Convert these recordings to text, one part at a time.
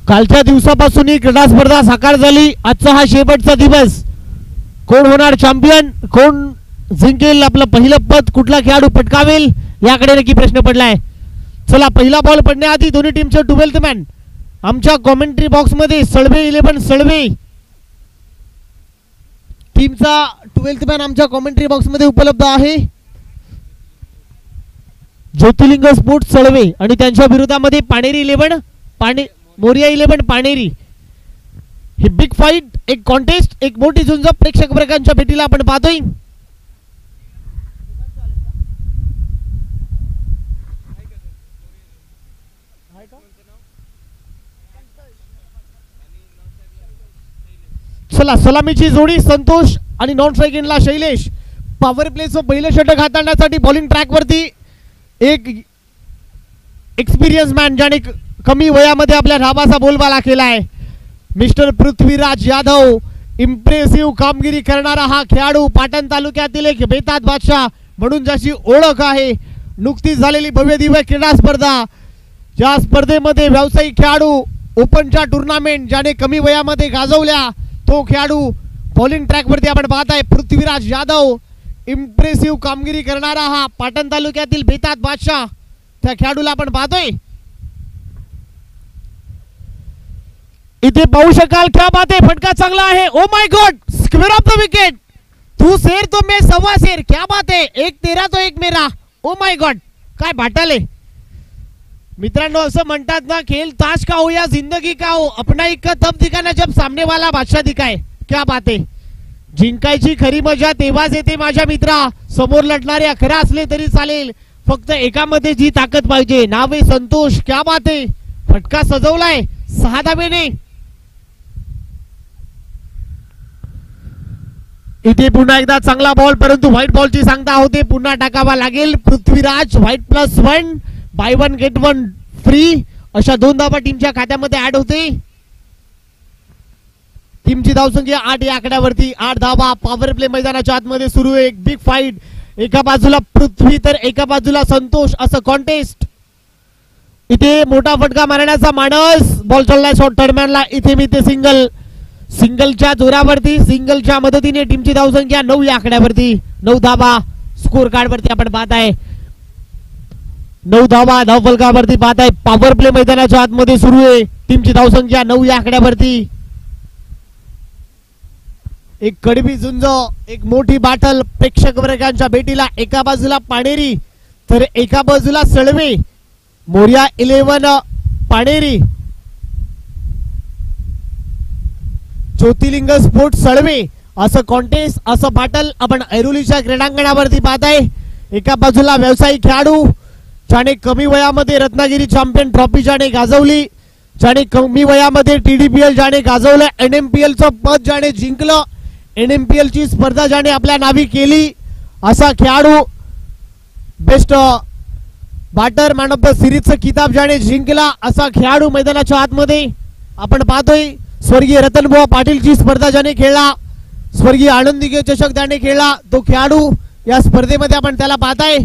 कालच्या दिवसापासून ही क्रीडा स्पर्धा साकार झाली. आजचा हा शेवटचा दिवस. कोण होणार चॅम्पियन, कोण जिंकेल आपलं पहिलं पद, कुठला खेळाडू पटकावेल याकडे नक्की प्रश्न पडलाय. चला पहिला बॉल पडण्याआधी दोन्ही टीमचे 12th मॅन आमच्या कॉमेंट्री बॉक्स मध्ये सळवे 11 सळवे टीमचा 12th मॅन आमच्या कॉमेंट्री बॉक्स मध्ये उपलब्ध आहे. ज्योतिर्लिंग स्पोर्ट्स सळवे आणि त्यांच्या विरोधामध्ये पाणेरी 11 मोरिया 11 पाणेरी. ही बिग फाईट, एक कॉन्टेस्ट, एक मोठी झुंज प्रेक्षक वर्गांच्या भेटीला आपण पाहतोय. चला सलामीची जोडी संतोष आणि नॉन स्ट्रायकिंगला शैलेश. पॉवर प्लेचं पहिलं षटक हाताळण्यासाठी बॉलिंग ट्रॅक वरती एक एक्सपिरियन्स मॅन ज्याने कमी वयामध्ये आपल्या नावाचा बोलबाला केलाय, मिस्टर पृथ्वीराज यादव. इम्प्रेसिव्ह कामगिरी करणारा हा खेळाडू पाटण तालुक्यातील एक बेताज बादशाह म्हणून ज्याची ओळख आहे. नुकतीच झालेली भव्य दिव्य क्रीडा स्पर्धा, ज्या स्पर्धेमध्ये व्यावसायिक खेळाडू ओपनच्या टुर्नामेंट ज्याने कमी वयामध्ये गाजवल्या, तो खेळाडू बॉलिंग ट्रॅक वरती आपण पाहताय पृथ्वीराज यादव. इम्प्रेसिव्ह कामगिरी करणारा हा पाटण तालुक्यातील बेताज बादशाह, त्या खेळाडूला आपण पाहतोय. इथे पाहू शकाल, क्या बात आहे, फटका चांगला आहे. Oh my God, square of the wicket. तू शेर तो मैं सवा शेर. क्या बात है, 1 तेरा तो 1 मेरा. ओ माय गॉड, काय बाटाले मित्रांनो. असं म्हणतात ना, खेल ताश का हो या जिंदगी का हो, अपना इक्का तब दिखाना जब सामने वाला बादशाह दिखाए. क्या बात आहे. जिंकायची खरी मजा तेव्हाच येते माझ्या मित्रा. समोर लढणारे 11 असले तरी चालेल, फक्त एकामध्ये जी ताकद पाहिजे. नाव आहे संतोष. क्या बात आहे, फटका सजवलाय 6 धावेने. इथे पुन्हा एकदा चांगला बॉल, परंतु व्हाईट बॉलची सांगता होते, पुन्हा टाकावा लागेल. Prithviraj wide +1 buy 1 get 1 free अशा 2 धावा टीमच्या खात्यामध्ये ऍड होते. टीमची धावसंख्या 8 या आकड्यावरती 8 धावा. पॉवर प्ले मैदानाच्या आतमध्ये सुरू आहे. एक बिग फाईट, एका बाजूला पृथ्वी तर एका बाजूला संतोष, असं कॉन्टेस्ट. इथे मोठा फटका मारण्याचा मानस. बॉल चाललाय शॉर्ट टर्मॅनला. इथे मी ते सिंगलच्या जोरावरती, सिंगलच्या मदतीने टीमची धावसंख्या 9 या आकड्यावरती 9 धावा. स्कोर कार्ड वरती आपण पाहताय 9 धावा धाव फलकावरती पाहताय. पॉवर प्ले मैदानाच्या आतमध्ये सुरू आहे. टीमची धावसंख्या 9 या आकड्यावरती. एक कडवी झुंज, एक मोठी बाटल प्रेक्षक वर्गांच्या भेटीला. एका बाजूला पाणेरी तर एका बाजूला सळवे. मोरिया 11 पाणेरी, ज्योतिर्लिंग स्पोर्ट्स सळवे, असं कॉन्टेस्ट, असं बाटल आपण ऐरोलीच्या क्रीडांगणावरती पाहताय. एका बाजूला व्यावसायिक खेळाडू ज्याने कमी वयामध्ये रत्नागिरी चॅम्पियन ट्रॉफी ज्याने गाजवली, ज्याने कमी वयामध्ये TDPL ज्याने गाजवलं, NMPL चं पद ज्याने जिंकलं, NMPL ची स्पर्धा ज्याने आपल्या नावी केली, असा खेळाडू. Best batter man of the सिरीजचा किताब ज्याने जिंकला, असा खेळाडू मैदानाच्या आतमध्ये आपण पाहतोय. स्वर्गीय रतनबुवा पाटीलची स्पर्धा ज्याने खेळला, स्वर्गीय आनंदी चषक ज्याने खेळला, तो खेळाडू या स्पर्धेमध्ये आपण त्याला पाहताय.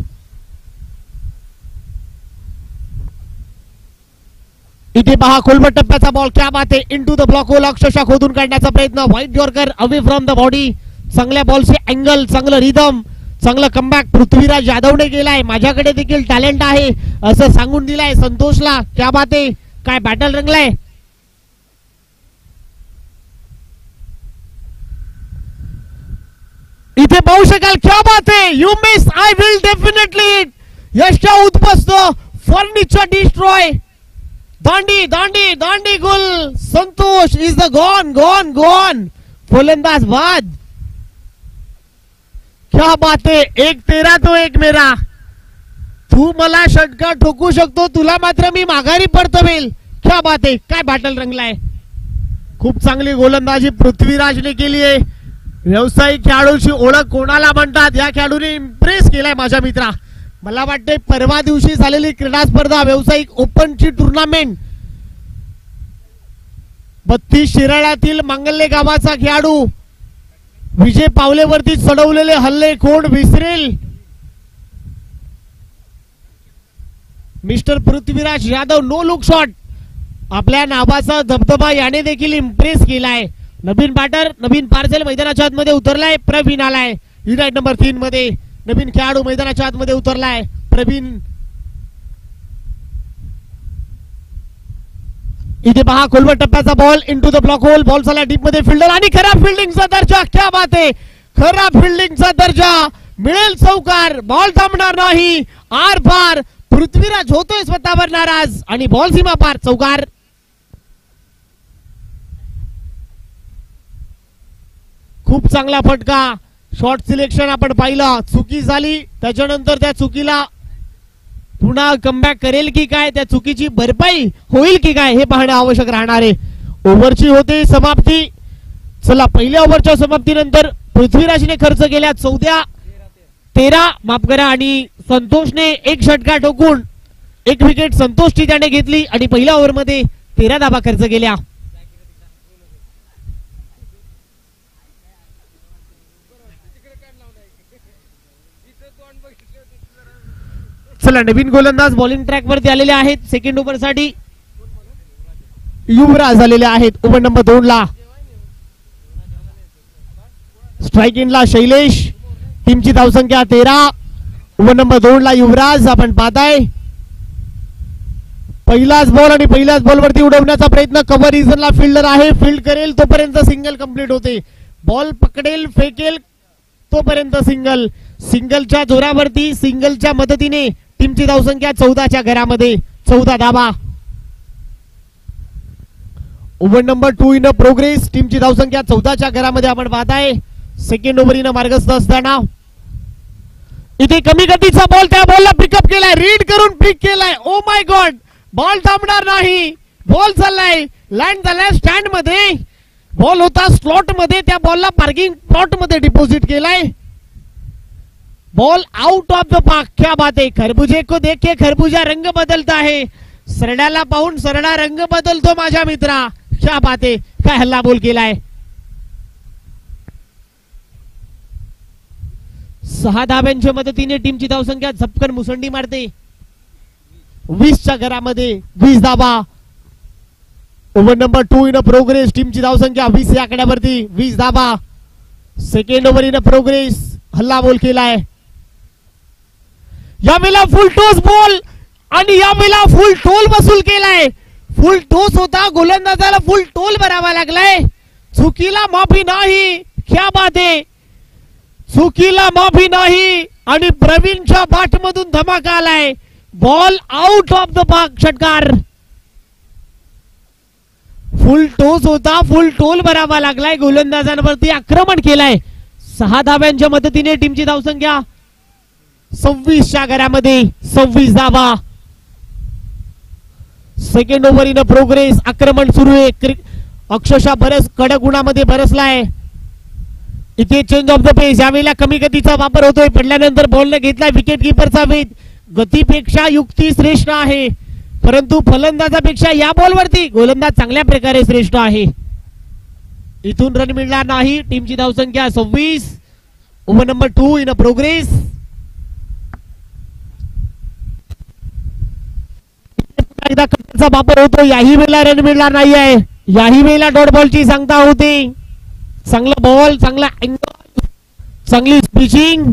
इथे पहा खोलमट टप्प्याचा बॉल. क्या बात आहे, इनटू द ब्लॉक होल अक्षरशः खोदून काढण्याचा प्रयत्न. White yorker away from the body. चांगल्या बॉलचे अँगल, चांगलं रिदम, चांगलं कमबॅक पृथ्वीराज यादवने केलाय. माझ्याकडे देखील टॅलेंट आहे असं सांगून दिलाय संतोषला. क्या बात आहे, काय बॅटल रंगलाय. इथे पाहू शकाल, क्या बात आहे, you miss I will definitely. यशच्या उद्भस्त फर्निचर डिस्ट्रॉय. दांडी दांडी दांडी गुल. Santosh is the gone. फलंदाज बाद. क्या बात है, 1 तेरा तो 1 मेरा. तू मला षटका ठोकू शकतो, तुला मात्र मी माघारी परतवेल. क्या बात आहे, काय बाटल रंगलाय. खूप चांगली गोलंदाजी पृथ्वीराजने केली आहे. व्यावसायिक खेळाडूची ओळख कोणाला म्हणतात, या खेळाडूने इम्प्रेस केलाय माझ्या मित्रा. मला वाटते परवा दिवशी झालेली क्रीडा स्पर्धा, व्यावसायिक ओपनची टुर्नामेंट, 32 शिराळ्यातील मांगल्ले गावाचा खेळाडू विजय पावलेवरती चढवलेले हल्ले कोण विसरेल. Mister Prithviraj Yadav no look shot. आपल्या नावाचा धबधबा याने देखील इम्प्रेस केलाय. नवीन बॅटर नवीन पार्सल मैदानाच्या आतमध्ये उतरलाय. प्रवीण आलाय युनाइट नंबर 3 मध्ये. नवीन खेळाडू मैदानाच्या आतमध्ये उतरलाय प्रवीण. इथे पहा खोलवर टप्प्याचा ball into the block whole. Ball झाला डीप मध्ये. फिल्डर आणि खराब फिल्डिंगचा दर्जा. क्या बात आहे. खराब फिल्डिंगचा दर्जा. मिळेल चौकार. बॉल थांबणार नाही. आर पार. पृथ्वीराज होतोय स्वतःवर नाराज आणि बॉल सीमा पार. चौकार. खूप चांगला फटका. शॉट सिलेक्शन आपण पाहिलं. चुकी झाली त्याच्यानंतर त्या चुकीला पुन्हा कमबॅक करेल की काय, त्या चुकीची भरपाई होईल की काय हे पाहणं आवश्यक राहणार आहे. ओव्हरची होते समाप्ती. चला पहिल्या ओव्हरच्या समाप्तीनंतर पृथ्वीराजने खर्च केल्या 13 माफ करा आणि संतोषने एक षटकार ठोकून एक विकेट संतोषची त्याने घेतली आणि पहिल्या ओव्हर मध्ये 13 धावा खर्च केल्या. चला नवीन गोलंदाज बॉलिंग ट्रॅक वरती आलेले आहेत. सेकंड ओव्हर साठी युवराज आलेले आहेत. ओव्हर नंबर 2 ला स्ट्राइक इन ला शैलेश. टीमची धावसंख्या 13. ओव्हर नंबर 2 ला युवराज. आपण पाहताय पहिलाच बॉल आणि पहिल्याच बॉल वरती उडवण्याचा प्रयत्न. कव्हर रिझनला फिल्डर आहे. फील्ड करेल तोपर्यंत सिंगल कंप्लीट होते. बॉल पकडेल फेकेल तोपर्यंत सिंगल. सिंगलच्या जोरावरती सिंगलच्या मदतीने टीमची धावसंख्या 14च्या घरामध्ये. 14 धावा. Over number 2 in progress. टीमची धावसंख्या 14च्या घरामध्ये आपण पाहताय. सेकंड ओव्हर इन मार्गस्थ असताना इथे कमी गतीचा बॉल. त्या बॉलला पिकअप केलाय. रीड करून पिक केलाय. Oh my God. बॉल थांबणार नाही. बॉल चाललाय. लँड झालाय स्टँड मध्ये. बॉल होता स्लॉट मध्ये. त्या बॉलला पार्किंग प्लॉट मध्ये डिपॉझिट केलाय. Ball out of the park. क्या बात है. खरबुजे को देख के खरबूजा रंग बदलता है. सरड्याला पाहून सरडा रंग बदलतो माझ्या मित्रा. क्या बात है. काय हल्ला बोल केलाय. 6 धाब्यांच्या मदतीने टीमची धावसंख्या झपकन मुसंडी मारते. 20च्या घरामध्ये 20 धावा. Over number 2 in progress. टीमची धावसंख्या 20 या आकड्यावरती. 20 धावा. Second over in progress. हल्ला बोल केलाय. यावेळेला फुल टॉस बॉल आणि यावेळेला फुल टोल वसूल केलाय. फुल टॉस होता. गोलंदाजाला फुल टोल भरावा लागलाय. चुकीला माफी नाही. क्या बात आहे. चुकीला माफी नाही आणि प्रवीणच्या बॅटमधून धमाका आलाय. Ball out of the park. षटकार. फुल टॉस होता. फुल टोल भरावा लागलाय. गोलंदाजांवरती आक्रमण केलाय. 6 धाव्यांच्या मदतीने टीमची धावसंख्या 26च्या घरामध्ये. 26 धावा. Second over in progress. आक्रमण सुरू आहे. अक्षरशः बरस कडक उन्हामध्ये बरसलाय. इथे चेंज ऑफ द पेस. यावेळेला कमी गतीचा वापर होतोय. पडल्यानंतर बॉलने घेतला विकेट किपरचा वेध. गतीपेक्षा युक्ती श्रेष्ठ आहे परंतु फलंदाजापेक्षा या बॉलवरती गोलंदाज चांगल्या प्रकारे श्रेष्ठ आहे. इथून रन मिळणार नाही. टीमची धावसंख्या 26. Over number 2 in progress. एकदा कटचा वापर होतो. याही वेळेला रन मिळणार नाही आहे. याही वेळेला डॉट बॉलची सांगता होते. चांगला बॉल, चांगला अँगल, चांगली पिचिंग.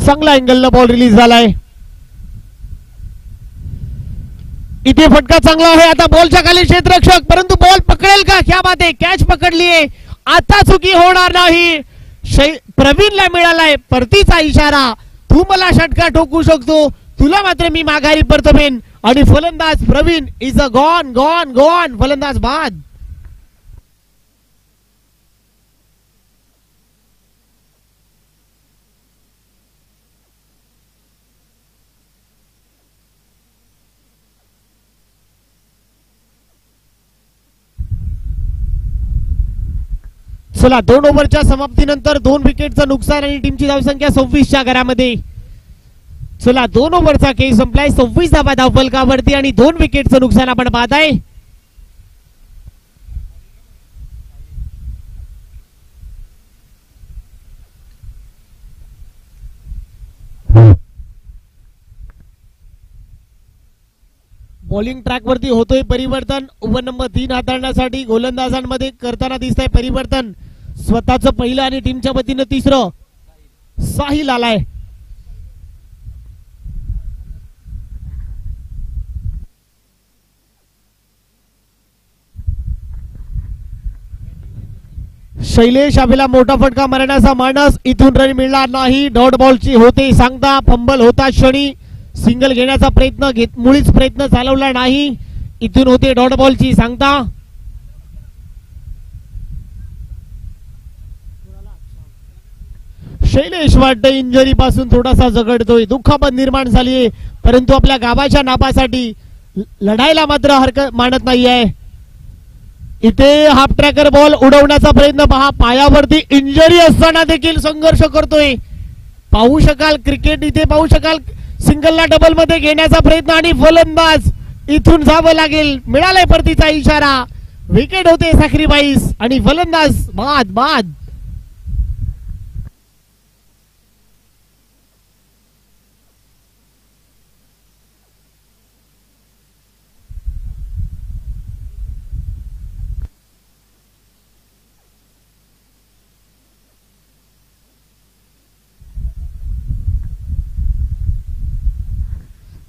चांगला अँगलला बॉल रिलीज झालाय. इथे फटका चांगला आहे. आता बॉलच्या खाली क्षेत्ररक्षक परंतु बॉल पकडेल का. क्या बात आहे. कॅच पकडलीये. आता चुकी होणार नाही. प्रवीणला मिळालाय परतीचा इशारा. तू मला षटकार ठोकू शकतो. तुला मात्र मी माघारी परतवेन. आणि फलंदाज Praveen is a gone gone gone. फलंदाज बाद. चला 2 ओव्हरच्या समाप्तीनंतर 2 विकेटचं नुकसान आणि टीमची धावसंख्या 26च्या घरामध्ये. चला 2 ओव्हरचा खेळ संपलाय. 26 धावा धावफलकावरती आणि 2 विकेटचं नुकसान आपण पाहताय. बॉलिंग ट्रॅक वरती होतोय परिवर्तन. ओव्हर नंबर 3 हाताळण्यासाठी गोलंदाजांमध्ये करताना दिसतंय परिवर्तन. स्वतःचं पहिलं आणि टीमच्या वतीनं तिसरं साहिल आलाय. शैलेश आपल्याला मोठा फटका मारण्याचा मानस. इथून रन मिळणार नाही. डॉट बॉलची होते सांगता. फंबल होता क्षणी सिंगल घेण्याचा प्रयत्न मुळीच प्रयत्न चालवला नाही. इथून होते डॉट बॉलची सांगता. शैलेश वाटतं इंजरी पासून थोडासा झगडतोय. दुःखापत निर्माण झालीये परंतु आपल्या गावाच्या नापासाठी लढायला मात्र हरकत मानत नाहीये. इथे हाफ ट्रॅकर बॉल उडवण्याचा प्रयत्न पहा. पायावरती इंजरी असताना देखील संघर्ष करतोय. पाहू शकाल क्रिकेट इथे पाहू शकाल. सिंगलला डबल मध्ये घेण्याचा प्रयत्न आणि फलंदाज इथून जावं लागेल. मिळालाय परतीचा इशारा. विकेट होते सॅक्रिफाईस आणि फलंदाज बाद बाद.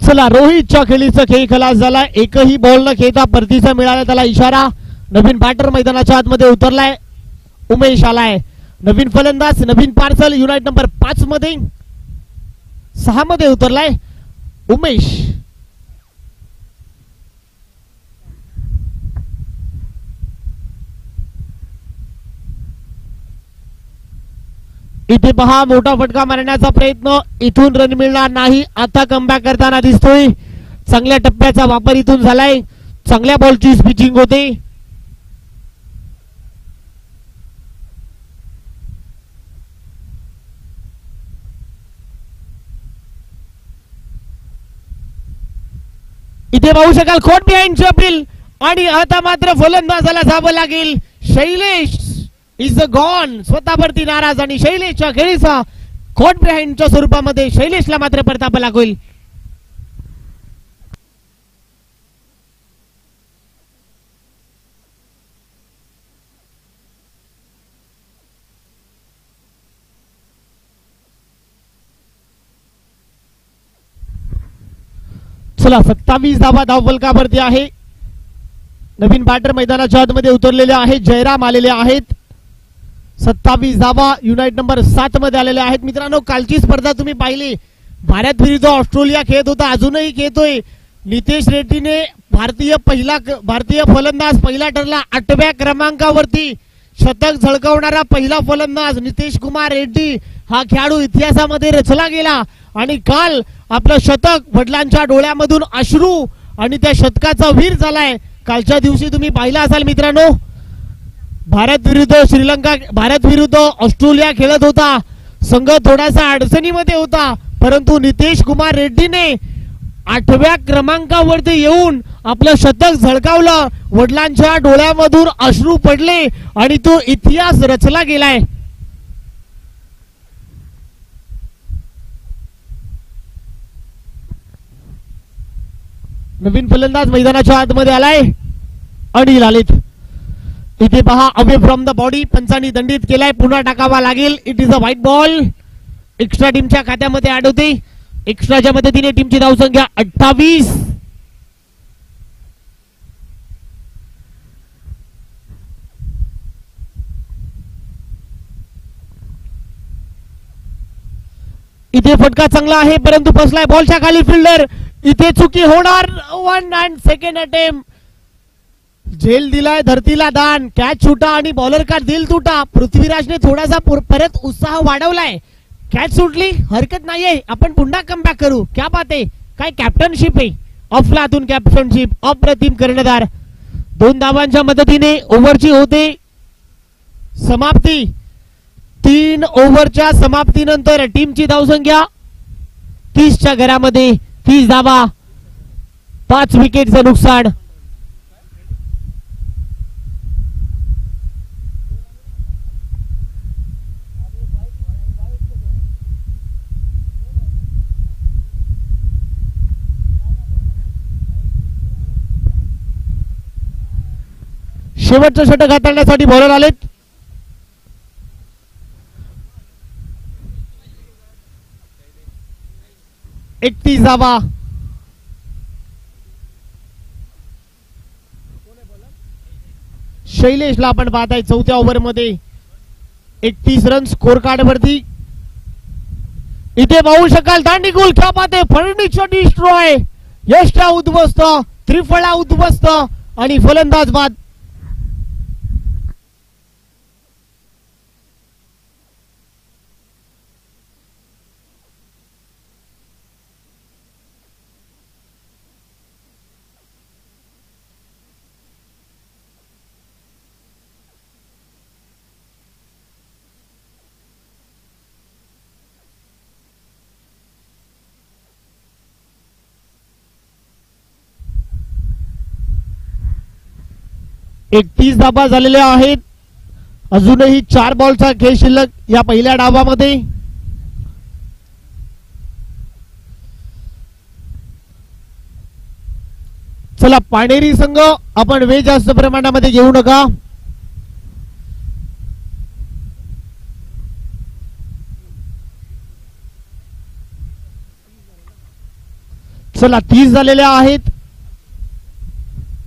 चला रोहितच्या खेळीचा खेळ खलास झाला. एकही बॉल न खेळता परतीचा मिळाला त्याला इशारा. नवीन बॅटर मैदानाच्या आतमध्ये उतरलाय. उमेश आलाय. नवीन फलंदाज नवीन पार्सल युनाइट नंबर 5 मध्ये 6 मध्ये उतरलाय उमेश. इथे पहा मोठा फटका मारण्याचा प्रयत्न. इथून रन मिळणार नाही. आता कमबॅक करताना दिसतोय. चांगल्या टप्प्याचा वापर इथून झालाय. चांगल्या बॉलची पिचिंग होते. इथे पाहू शकाल खोट बिहाइंड अपील आणि आता मात्र फलंदाजाला जावं लागेल. Shailesh is gone. स्वतःवरती नाराज आणि शैलेशच्या खेळीचा खोट बिहाइंडच्या स्वरूपामध्ये शैलेशला मात्र परताप लागेल. चला 27 धावा धावफलकावरती आहे. नवीन बॅटर मैदानाच्या आतमध्ये उतरलेले आहेत. जयराम आलेले आहेत. 27 धावा युनाइट नंबर 7 मध्ये आलेले आहेत. मित्रांनो कालची स्पर्धा तुम्ही पाहिली. भारत विरुद्ध ऑस्ट्रेलिया खेळत होता. अजूनही खेळतोय. नितेश रेड्डीने भारतीय फलंदाज पहिला ठरला. 8व्या क्रमांकावरती शतक झळकावणारा पहिला फलंदाज नितेश कुमार रेड्डी हा खेळाडू इतिहासामध्ये रचला गेला. आणि काल आपलं शतक वडिलांच्या डोळ्यामधून अश्रू आणि त्या शतकाचा वीर झालाय. कालच्या दिवशी तुम्ही पाहिला असाल मित्रांनो. भारत विरुद्ध ऑस्ट्रेलिया खेळत होता. संघ थोडासा अडचणीमध्ये होता परंतु नितेश कुमार रेड्डीने 8व्या क्रमांकावरती येऊन आपलं शतक झळकावलं. वडिलांच्या डोळ्यामधून अश्रू पडले आणि तो इतिहास रचला गेलाय. नवीन फलंदाज मैदानाच्या आतमध्ये आलाय अनिल आलेत. इथे पहा अवे फ्रॉम द बॉडी पंचांनी दंडित केलाय. पुन्हा टाकावा लागेल. It is a white ball. Extra टीमच्या खात्यामध्ये ऍड होते. एक्स्ट्राच्या मदतीने टीमची धावसंख्या 28. इथे फटका चांगला आहे परंतु फसलाय बॉलच्या खाली फिल्डर. इथे चुकी होणार. 1 and second अटेम्प्ट. झेल दिलाय धरतीला दान. कॅच छुटा आणि बॉलर का दिल तुटा. पृथ्वीराजने थोडासा परत उत्साह वाढवलाय. कॅच सुटली हरकत नाहीये. आपण पुन्हा कमबॅक करू. क्या बात आहे. काय कॅप्टनशिप आहे. अफलातून कॅप्टनशिप. अप्रतिम कर्णधार. 2 धावांच्या मदतीने ओव्हरची होते समाप्ती. 3 ओव्हरच्या समाप्तीनंतर टीमची धावसंख्या 30च्या घरामध्ये. 30 धावा 5 विकेटचं नुकसान. शेवटचं षटक हाताळण्यासाठी बॉलर आलेत. एकतीस धावा. शैलेशला आपण पाहताय चौथ्या ओव्हर मध्ये 31 रन स्कोर कार्ड वरती. इथे पाहू शकाल दांडी गोल. क्या बात आहे. Furniture destroy. यष्टा उद्ध्वस्त, त्रिफळा उद्ध्वस्त आणि फलंदाज बाद. एकतीस धाबा झालेल्या आहेत. अजूनही 4 बॉलचा खेळ शिल्लक या पहिल्या डावामध्ये. चला पाणेरी संघ आपण वेळ जास्त प्रमाणामध्ये घेऊ नका. चला 30 झालेल्या आहेत.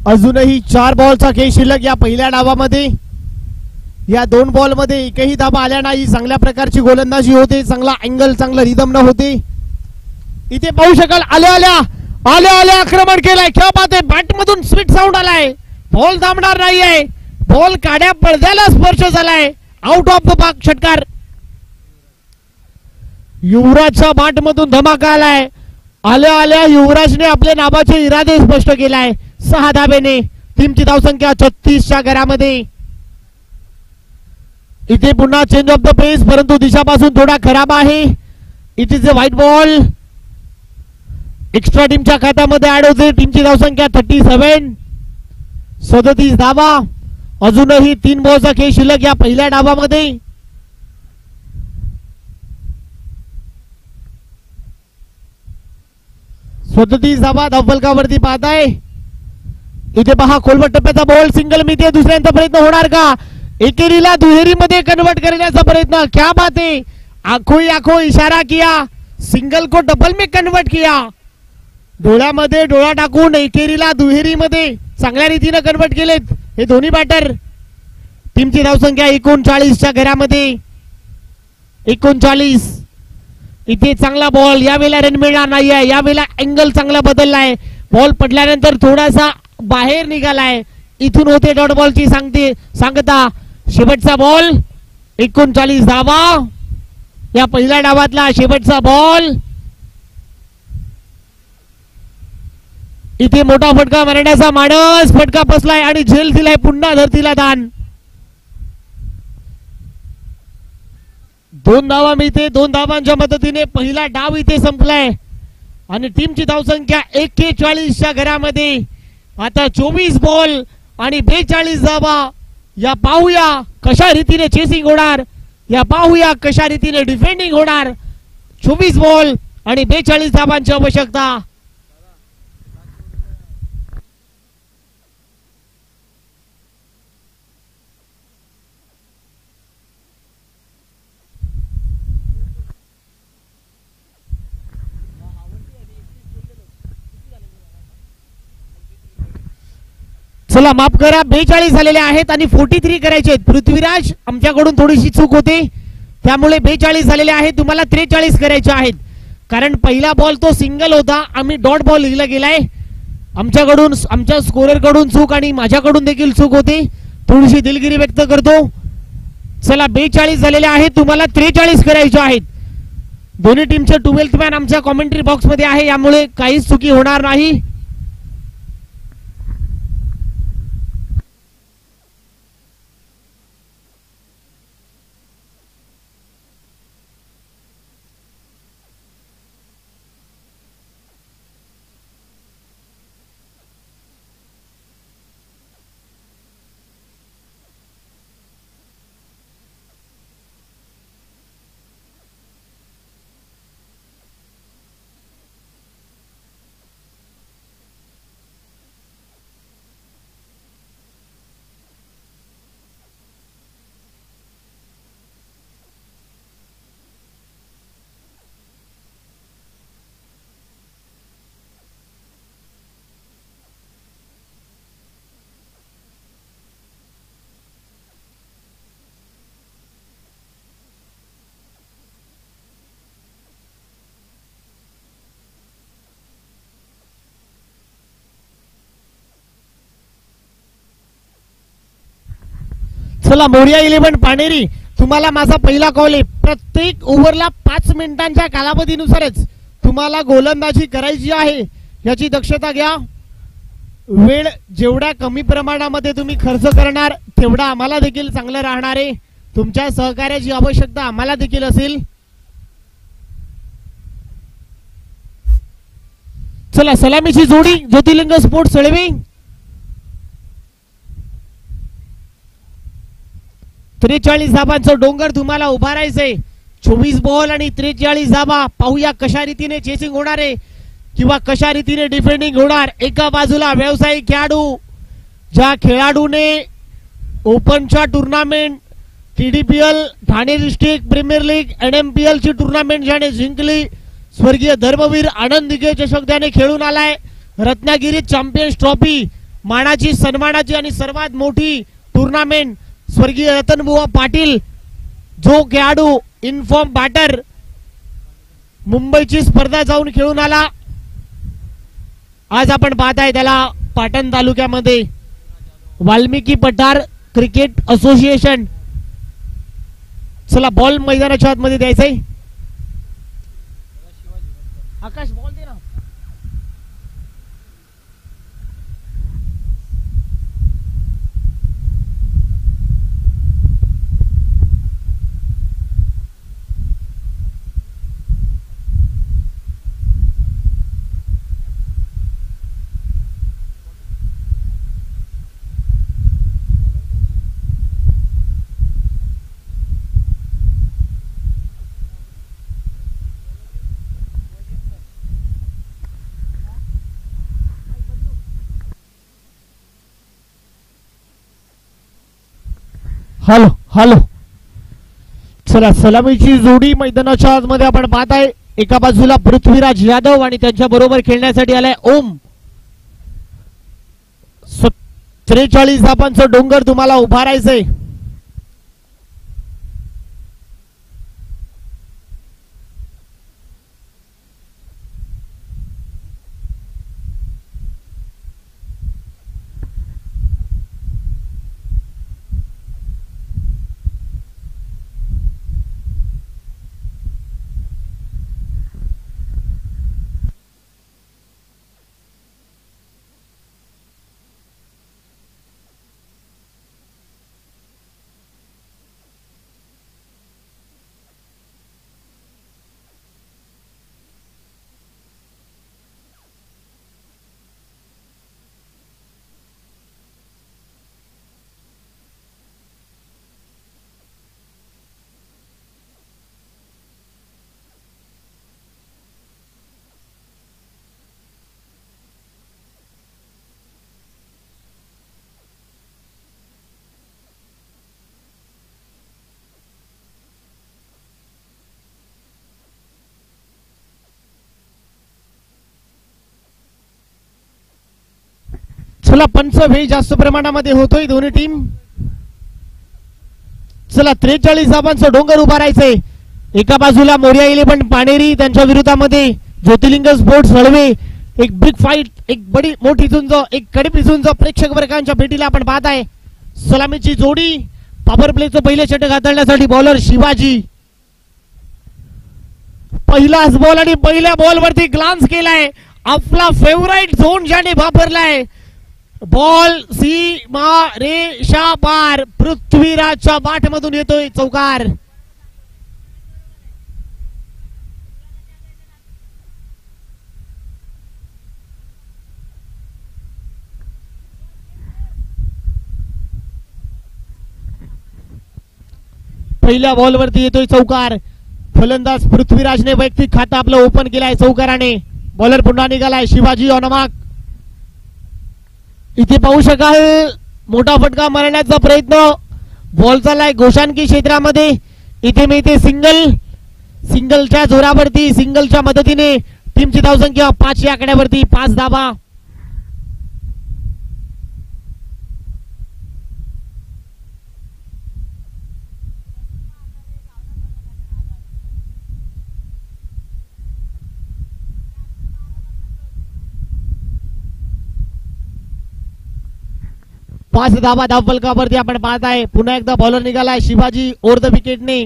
अजूनही 4 बॉलचा खेळ शिल्लक या पहिल्या डावामध्ये. या 2 बॉल मध्ये एकही धाबा आल्या नाही. चांगल्या प्रकारची गोलंदाजी होते. चांगला अँगल, चांगलं रिदम न होते. इथे पाहू शकाल आल्या आल्या आक्रमण केलंय. क्या बात आहे. बॅट मधून स्वीट साऊंड आलाय. बॉल थांबणार नाहीये. बॉल काड्या पडद्याला स्पर्श झालाय. आउट ऑफ द पार्क षटकार. युवराजच्या बॅट मधून धमाका आलाय. आल्या युवराजने आपले नावाचे इरादे स्पष्ट केलाय. 6 धाब्याने टीमची धावसंख्या 36च्या घरामध्ये. इथे पुन्हा चेंज ऑफ द पेस, परंतु दिशापासून थोडा खराब आहे. It is a white ball. Extra टीमच्या खात्यामध्ये ऍड होते. टीमची धावसंख्या 37. 37 धावा. अजूनही 3 बॉलचा खेळ शिल्लक या पहिल्या डावामध्ये. सदतीस धावा धावफलकावरती पाहताय. इथे पहा खोलवट टप्प्याचा बॉल. सिंगल मिळते. दुसऱ्यांचा प्रयत्न होणार का. एकेरीला दुहेरी मध्ये कन्वर्ट करण्याचा प्रयत्न. क्या बात है. आंखों इशारा किया. सिंगल को डबल में कन्वर्ट किया. डोळ्यामध्ये डोळा टाकून एकेरीला दुहेरी मध्ये चांगल्या रीतीने कन्वर्ट केलेत हे दोन्ही बॅटर. टीमची धावसंख्या 39च्या घरामध्ये. 39. इथे चांगला बॉल. यावेळेला रन मिळणार नाहीये. यावेळेला अँगल चांगला बदललाय. बॉल पडल्यानंतर थोडासा बाहेर निघालाय. इथून होते डॉट बॉलची सांगता. शेवटचा बॉल. 39 धावा. या पहिल्या डावातला शेवटचा बॉल. इथे मोठा फटका मारण्याचा माणस. फटका बसलाय आणि झेल दिलाय पुन्हा धरतीला दान. 2 धावा मिळते. 2 धावांच्या मदतीने पहिला डाव इथे संपलाय आणि टीमची धावसंख्या 41च्या घरामध्ये. आता 24 बॉल आणि 42 धावा. या पाहूया कशा रीतीने चेसिंग होणार. या पाहूया कशा रीतीने डिफेंडिंग होणार. 24 बॉल आणि 42 धावांची आवश्यकता. चला माफ करा. 42 झालेले आहेत आणि 43 करायचे आहेत. पृथ्वीराज आमच्याकडून थोडीशी चूक होते त्यामुळे 42 झालेले आहेत. तुम्हाला 43 करायचे आहेत कारण पहिला बॉल तो सिंगल होता. आम्ही डॉट बॉल लिहिला गेलाय. आमच्याकडून आमच्या स्कोरर कडून चूक आणि माझ्याकडून देखील चूक होती. थोडीशी दिलगिरी व्यक्त करतो. चला 42 झालेले आहेत. तुम्हाला 43 करायचे आहेत. दोन्ही टीमचे 12th मॅन आमच्या कॉमेंट्री बॉक्स मध्ये आहे यामुळे काहीच चुकी होणार नाही. चला मोरिया 11 पाणेरी, तुम्हाला माझा पहिला कॉल आहे. प्रत्येक ओव्हरला 5 मिनिटांच्या कालावधीनुसारच तुम्हाला गोलंदाजी करायची आहे, याची दक्षता घ्या. वेळ जेवढ्या कमी प्रमाणामध्ये तुम्ही खर्च करणार तेवढा आम्हाला देखील चांगलं राहणार आहे. तुमच्या सहकार्याची आवश्यकता आम्हाला देखील असेल. चला सलामीची जोडी ज्योतिर्लिंग स्पोर्ट्स सळवे. 43 धाबांचं डोंगर तुम्हाला उभारायचंय. 24 बॉल आणि 43 धाबा. पाहूया कशा रीतीने चेसिंग होणार आहे किंवा कशा रीतीने डिफेंडिंग होणार. एका बाजूला व्यावसायिक खेळाडू, ज्या खेळाडूने ओपनच्या tournament, TDPL, Thane district premier league, NMPL ची टुर्नामेंट ज्याने जिंकली, स्वर्गीय धर्मवीर आनंद दिघे चषक त्याने खेळून आलाय. रत्नागिरी चॅम्पियन्स ट्रॉफी, मानाची सन्मानाची आणि सर्वात मोठी टुर्नामेंट, स्वर्गीय रतनबुवा पाटील, जो खेळाडू इनफॉर्म बॅटर मुंबईची स्पर्धा जाऊन खेळून आला. आज आपण पाहताय त्याला पाटण तालुक्यामध्ये वाल्मिकी पठार क्रिकेट असोसिएशन. चला बॉल मैदानाच्या आतमध्ये द्यायचंय. आकाश बॉल दे ना. Hello hello. चला सलामीची जोडी मैदानाच्या आतमध्ये आपण पाहताय. एका बाजूला पृथ्वीराज यादव आणि त्यांच्या बरोबर खेळण्यासाठी आलाय ओम. 43 धाबांचं डोंगर तुम्हाला उभारायचंय. चला पंच वेळ जास्त प्रमाणामध्ये होतोय दोन्ही टीम. चला 43 धाबांचं डोंगर उभारायचंय. एका बाजूला मोरिया 11 पाणेरी, त्यांच्या विरोधामध्ये ज्योतिर्लिंग स्पोर्ट्स सळवे. एक बिग फाईट, एक बडी मोठी झुंज, एक कडपी झुंज प्रेक्षक वर्गांच्या भेटीला आपण पाहताय. सलामीची जोडी, पॉवर प्लेचं पहिले षटक हाताळण्यासाठी बॉलर शिवाजी. पहिलाच बॉल आणि पहिल्या बॉल वरती ग्लान्स केलाय. आपला फेवराइट झोन ज्याने वापरलाय. बॉल सीमा रेषा पार, पृथ्वीराजच्या बाटमधून येतोय चौकार. पहिल्या बॉलवरती येतोय चौकार. फलंदाज पृथ्वीराजने वैयक्तिक खातं आपलं ओपन केलंय चौकाराने. बॉलर पुन्हा निघालाय शिवाजी ऑनमार्क. इथे पाहू शकाल मोठा फटका मारण्याचा प्रयत्न. बॉल चाललाय गोशांकी क्षेत्रामध्ये. इथे मिळते सिंगल. सिंगलच्या जोरावरती, सिंगलच्या मदतीने टीमची धावसंख्या 5 या आकड्यावरती 5 धाबा. 5 धावा धावफलकावरती आपण पाहत आहे. पुन्हा एकदा बॉलर निघालाय शिवाजी ओव्हर द विकेटने.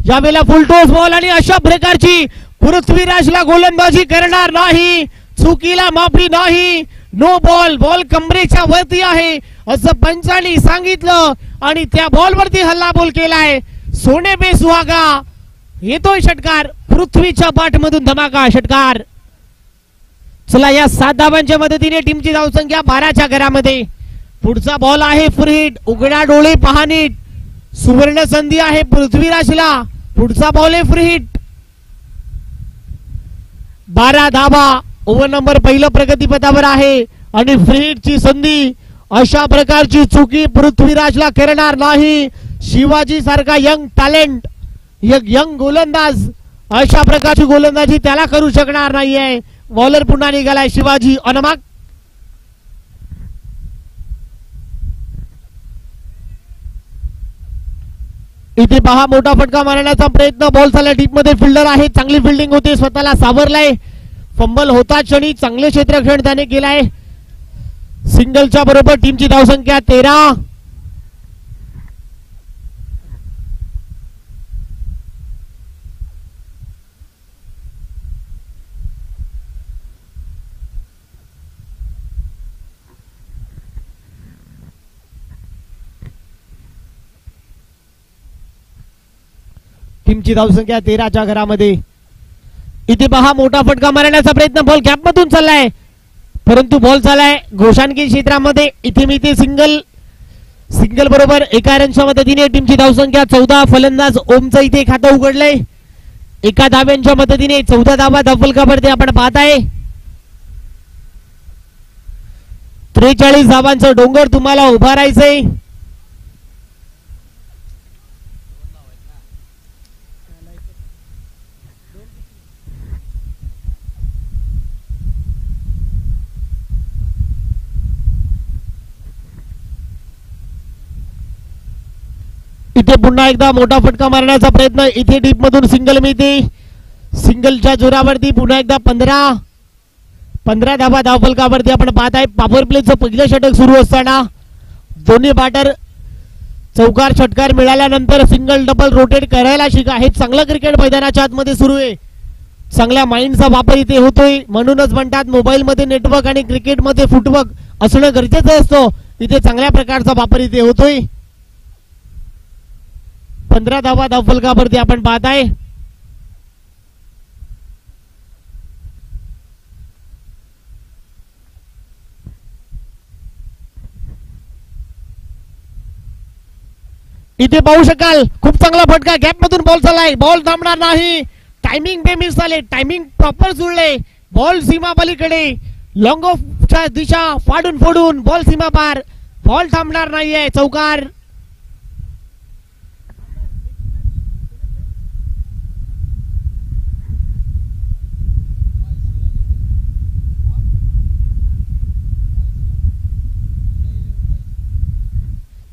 यावेळेला फुल टॉस बॉल आणि अशा प्रकारची पृथ्वीराजला गोलंदाजी करणार नाही. चुकीला माफी नाही. No ball. बॉल कमरेच्या वरती आहे असं पंचांनी सांगितलं आणि त्या बॉल वरती हल्लाबोल केलाय. सोने पे सुहागा. येतोय षटकार. पृथ्वीच्या पाठमधून धमाका षटकार. चला या 7 धावांच्या मदतीने टीमची धावसंख्या 12च्या घरामध्ये. पुढचा बॉल आहे फ्री हिट. उघड्या डोळे पहा नीट. सुवर्ण संधी आहे पृथ्वीराजला. पुढचा बॉल आहे फ्री हिट. 12 धावा. ओव्हर नंबर पहिलं प्रगतीपथावर आहे आणि फ्री हिटची संधी. अशा प्रकारची चुकी पृथ्वीराजला करणार नाही. शिवाजी सारखा यंग टॅलेंट, एक यंग गोलंदाज अशा प्रकारची गोलंदाजी त्याला करू शकणार नाहीये. बॉलर पुन्हा निघालाय शिवाजी अनमाक. इथे पहा मोठा फटका मारण्याचा प्रयत्न. बॉल झाला डीप मध्ये. फिल्डर आहे. चांगली फिल्डिंग होते. स्वतःला सावरलाय. फंबल होता क्षणी चांगले क्षेत्ररक्षण त्याने केलाय. सिंगलच्या बरोबर टीमची धावसंख्या 13. टीमची धावसंख्या 13च्या घरामध्ये. इथे पहा मोठा फटका मारण्याचा प्रयत्न. बॉल गॅप मधून चाललाय परंतु बॉल चालाय घोषाणकी क्षेत्रामध्ये. इथे मी ते सिंगल बरोबर एका रनच्या मदतीने टीमची धावसंख्या 14. फलंदाज ओमचं इथे खातं उघडलंय. एका धाव्यांच्या मदतीने 14 धावा धावफलकावरती आपण पाहत आहे. 43 धावांचं डोंगर तुम्हाला उभारायचंय. इथे पुन्हा एकदा मोठा फटका मारण्याचा प्रयत्न. इथे डीप मधून सिंगल मिळते. सिंगलच्या जोरावरती पुन्हा एकदा 15 धावा धावफलकावरती आपण पाहत आहे. पॉवर प्लेचं पहिलं षटक सुरू असताना दोन्ही बॅटर चौकार षटकार मिळाल्यानंतर सिंगल डबल रोटेट करायला शिका. हे चांगलं क्रिकेट मैदानाच्या आतमध्ये सुरू आहे. चांगल्या माइंडचा वापर इथे होतोय. म्हणूनच म्हणतात मोबाईल मध्ये नेटवर्क आणि क्रिकेट मध्ये फुटवर्क असणं गरजेचं असतं. इथे चांगल्या प्रकारचा वापर इथे होतोय. 15 धावा धावफलकावरती आपण पाहत आहे. इथे पाहू शकाल खूप चांगला फटका. गॅप मधून बॉल चाललाय. बॉल थांबणार नाही. टायमिंग पे मिस झाले. टायमिंग प्रॉपर जुळले. बॉल सीमा पलीकडे. लॉंग ऑफच्या दिशा फाडून फोडून बॉल सीमा पार. बॉल थांबणार नाहीये. चौकार.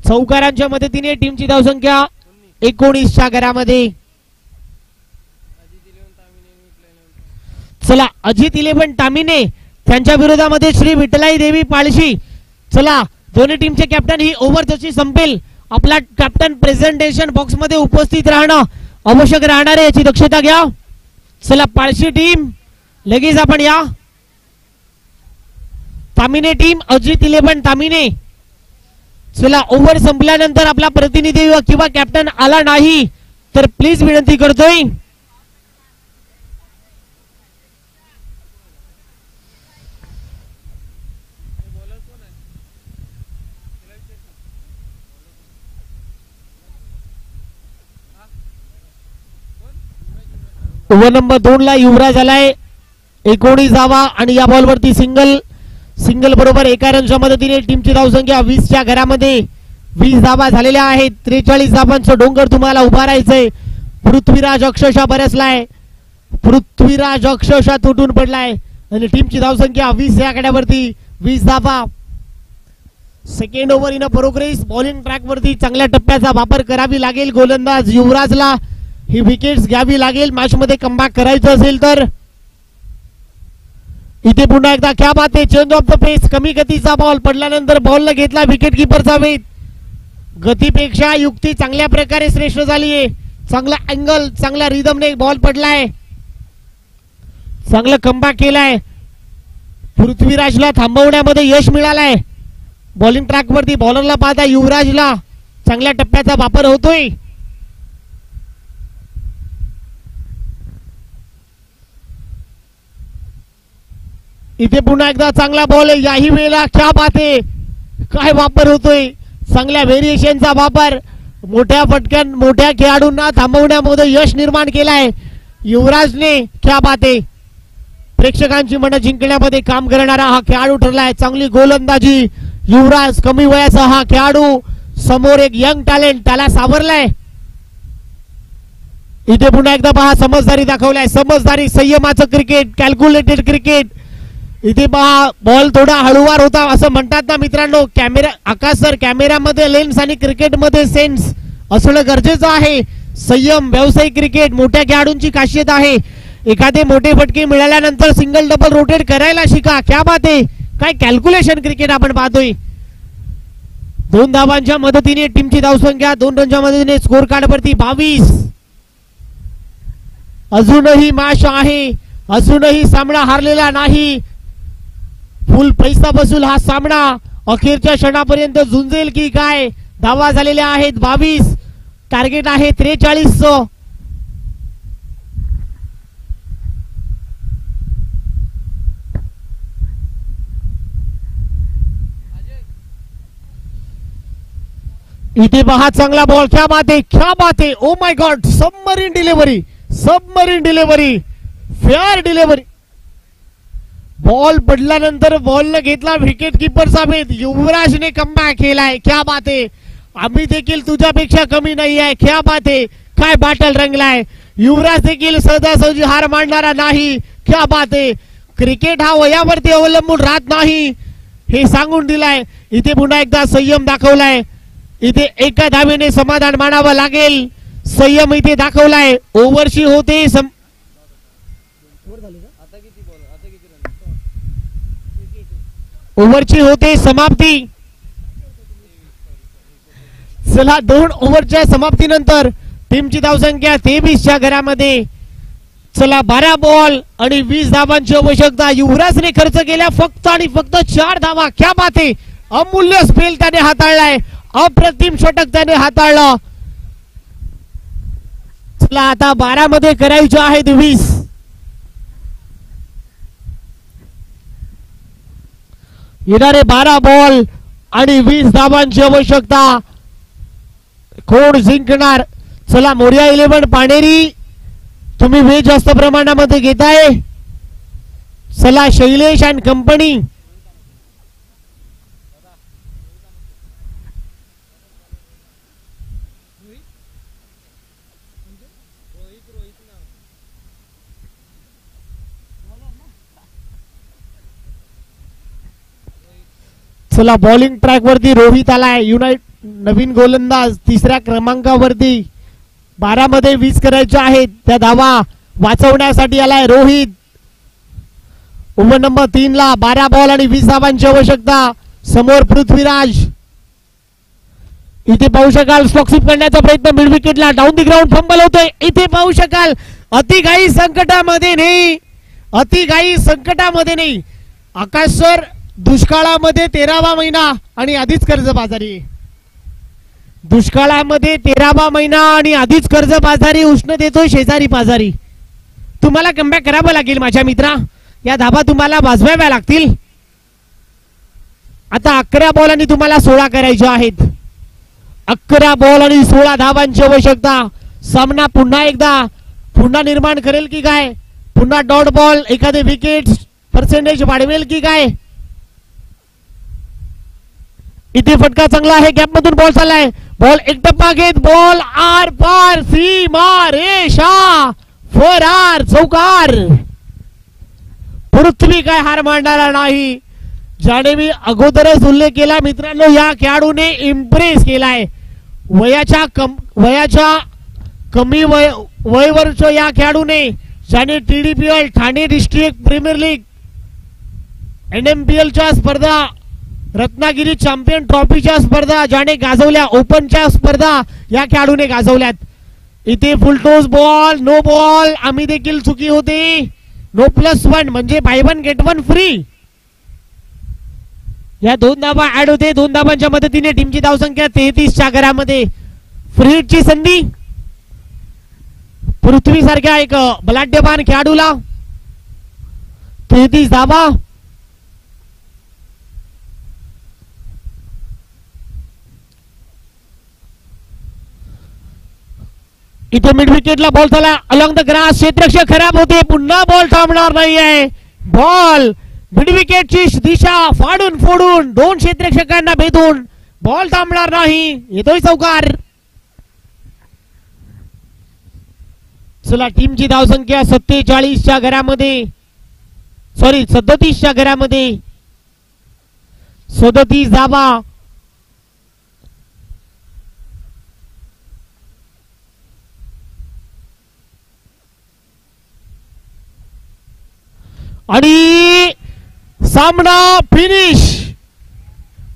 चौकारांच्या मदतीने टीमची धावसंख्या 19च्या घरामध्ये. चला अजित 11 तामिने त्यांच्या विरोधामध्ये श्री विठ्ठलाई देवी पाळशी. चला दोन्ही टीमचे कॅप्टन. ही ओव्हर जशी संपेल आपला कॅप्टन प्रेझेंटेशन बॉक्स मध्ये उपस्थित राहणं आवश्यक राहणार आहे याची दक्षता घ्या. चला पाळशी टीम लगेच आपण या. तामिने टीम अजित 11 तामिने. चला ओव्हर संपल्यानंतर आपला प्रतिनिधी किंवा कॅप्टन आला नाही तर प्लीज विनंती करतोय. ओव्हर नंबर 2 ला युवराज आलाय. 19 धावा आणि या बॉलवरती सिंगल बरोबर एका रनच्या मदतीने टीमची धावसंख्या 20च्या घरामध्ये. 20 धावा झालेल्या आहेत. 43 धावांचं डोंगर तुम्हाला उभारायचंय. पृथ्वीराज अक्षरशः बरसलाय. पृथ्वीराज अक्षरशः तुटून पडलाय आणि टीमची धावसंख्या 20 या आकड्यावरती. 20 धावा. Second over in progress. Bowling track वरती चांगल्या टप्प्याचा वापर करावी लागेल गोलंदाज युवराजला. ही विकेट्स घ्यावी लागेल मॅच मध्ये कमबॅक करायचं असेल तर. इथे पुन्हा एकदा क्या बात आहे, चेंज ऑफ द पेस, कमी गतीचा बॉल पडल्यानंतर बॉलला घेतला विकेट किपरचा वेध. गतीपेक्षा युक्ती चांगल्या प्रकारे श्रेष्ठ झाली आहे. चांगला अँगल, चांगल्या रिदमने बॉल पडलाय, चांगलं कमबॅक केलाय. पृथ्वीराजला थांबवण्यामध्ये यश मिळालंय. बॉलिंग ट्रॅक वरती बॉलरला पाहता युवराजला चांगल्या टप्प्याचा वापर होतोय. इथे पुन्हा एकदा चांगला बॉल आहे. याही वेळेला क्या बात आहे, काय वापर होतोय, चांगल्या व्हेरिएशनचा वापर. मोठ्या फटक्यान मोठ्या खेळाडूंना थांबवण्यामध्ये यश निर्माण केलाय युवराजने. क्या बात आहे, प्रेक्षकांची मनं जिंकण्यामध्ये काम करणारा हा खेळाडू ठरलाय. चांगली गोलंदाजी युवराज, कमी वयाचा हा खेळाडू, समोर एक यंग टॅलेंट त्याला सावरलाय. इथे पुन्हा एकदा पहा समजदारी दाखवलाय, समजदारी, संयमाचं क्रिकेट, कॅल्क्युलेटेड क्रिकेट. इथे पहा बॉल थोडा हळूवार होता असं म्हणतात ना मित्रांनो. कॅमेरा आकाश सर, कॅमेरामध्ये लेन्स आणि क्रिकेटमध्ये सेन्स असणं गरजेचं आहे. संयम, व्यावसायिक क्रिकेट मोठ्या खेळाडूंची खासियत आहे. एखादे मोठे फटके मिळाल्यानंतर सिंगल डबल रोटेट करायला शिका. क्या बात आहे, काय कॅल्क्युलेशन क्रिकेट आपण पाहतोय. 2 धावांच्या मदतीने टीमची धावसंख्या, 2 रनच्या मदतीने स्कोर कार्ड वरती 22. अजूनही मॅच आहे, अजूनही सामना हारलेला नाही. फुल पैसा बसूल हा सामना अखेरच्या क्षणापर्यंत झुंजेल की काय. धावा झालेल्या आहेत 22, टार्गेट आहे 43. इथे पहा चांगला बॉल, क्या बात आहे, क्या बात आहे. Oh my God, submarine delivery, submarine delivery, fair delivery. Ball पडल्यानंतर बॉलने घेतला विकेट किपरचा भेद. युवराजने कमबॅक केलाय. क्या बात आहे, आम्ही देखील तुझ्यापेक्षा कमी नाही आहे. क्या बात आहे, काय बॅटल रंगलाय. युवराज देखील सहजासहजी हार मानणारा नाही. क्या बात आहे, क्रिकेट हा वयावरती अवलंबून राहत नाही हे सांगून दिलाय. इथे पुन्हा एकदा संयम दाखवलाय. इथे एका धावेने समाधान मानावं लागेल. संयम इथे दाखवलाय. ओव्हरची होते ओव्हरची होते समाप्ती. चला 2 ओव्हरच्या समाप्तीनंतर टीमची धावसंख्या 23च्या घरामध्ये. चला 12 बॉल आणि 20 धावांची आवश्यकता. युवराजने खर्च केल्या फक्त आणि फक्त 4 धावा. क्या बात आहे, अमूल्य स्पेल त्याने हाताळलाय, अप्रतिम षटक त्याने हाताळलं. चला आता 12 मध्ये करायचे आहेत 20. येणारे 12 बॉल आणि 20 धावांची आवश्यकता. कोण जिंकणार. चला मोर्या 11 पाणेरी, तुम्ही वेळ जास्त प्रमाणामध्ये घेताय. चला शैलेश अँड कंपनी, चला बॉलिंग ट्रॅक वरती रोहित आलाय. नवीन गोलंदाज 3ऱ्या क्रमांकावरती. 12 मध्ये 20 करायचे आहेत. त्या धावा वाचवण्यासाठी आलाय रोहित. ओव्हर नंबर 3 ला 12 बॉल आणि 20 धावांची आवश्यकता. समोर पृथ्वीराज. इथे पाहू शकाल स्टॉकशिप करण्याचा प्रयत्न, मिड विकेटला डाऊन दी ग्राउंड फंबल होतोय. इथे पाहू शकाल अतिघाई संकटामध्ये नाही, अतिघाई संकटामध्ये नाही. आकाश सर, दुष्काळामध्ये 13वा महिना आणि आधीच कर्जबाजारी. दुष्काळामध्ये 13वा महिना आणि आधीच कर्जबाजारी. उष्ण देतोय शेजारी पाजारी. तुम्हाला कमबॅक करावं लागेल माझ्या मित्रा. या धाबा तुम्हाला वाजवाव्या लागतील. आता 11 बॉल आणि तुम्हाला 16 करायचे आहेत. 11 बॉल आणि 16 धावांची आवश्यकता. सामना पुन्हा एकदा पुन्हा निर्माण करेल की काय. पुन्हा डॉट बॉल, एखादे विकेट पर्सेंटेज वाढवेल की काय. इथे फटका चांगला आहे. गॅप मधून बॉल चाललाय. बॉल एक टप्पा घेत बॉल आर पार सीमा रेषा फरार चौकार. पृथ्वी काय हार मानणारा नाही. ज्याने मी अगोदरच उल्लेख केला मित्रांनो, या खेळाडूने इम्प्रेस केलाय. वयाच्या कमी वयवरच्या या खेळाडूने, ज्याने TDPL Thane district premier league NMPL च्या स्पर्धा, रत्नागिरी चॅम्पियन ट्रॉफीच्या स्पर्धा ज्याने गाजवल्या, ओपनच्या स्पर्धा या खेळाडूने गाजवल्यात. इथे फुलटोस बॉल, नो बॉल, आम्ही देखील चुकी होती. नो +1 म्हणजे बाय 1 गेट 1 फ्री. या 2 धाबा ऍड होते. 2 धाबांच्या मदतीने टीमची धावसंख्या 33 च्या घरामध्ये. फ्री हिटची संधी पृथ्वी सारख्या एक बलाढ्यमान खेळाडूला. 33 धाबा. इथे मिड विकेटला बॉल झाला अलॉंग द ग्रास. क्षेत्ररक्षक खराब होते. पुन्हा बॉल थांबणार नाहीये. बॉल मिड विकेटची दिशा फाडून फोडून 2 क्षेत्ररक्षकांना भेदून बॉल थांबणार नाही. येतोय चौकार. चला टीमची धावसंख्या 47 च्या घरामध्ये, सॉरी 37 च्या घरामध्ये. 37 धाबा. आणि सामना फिनिश.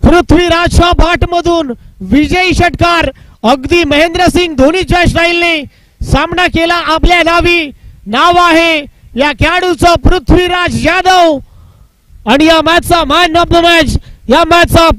पृथ्वीराजच्या बाट मधून विजयी षटकार. अगदी महेंद्रसिंग धोनीच्या स्टाईलने सामना केला आपल्या नावी. नाव आहे या खेळाडूचं पृथ्वीराज यादव. आणि या मॅचचा मॅन ऑफ द मॅच, या मॅचचा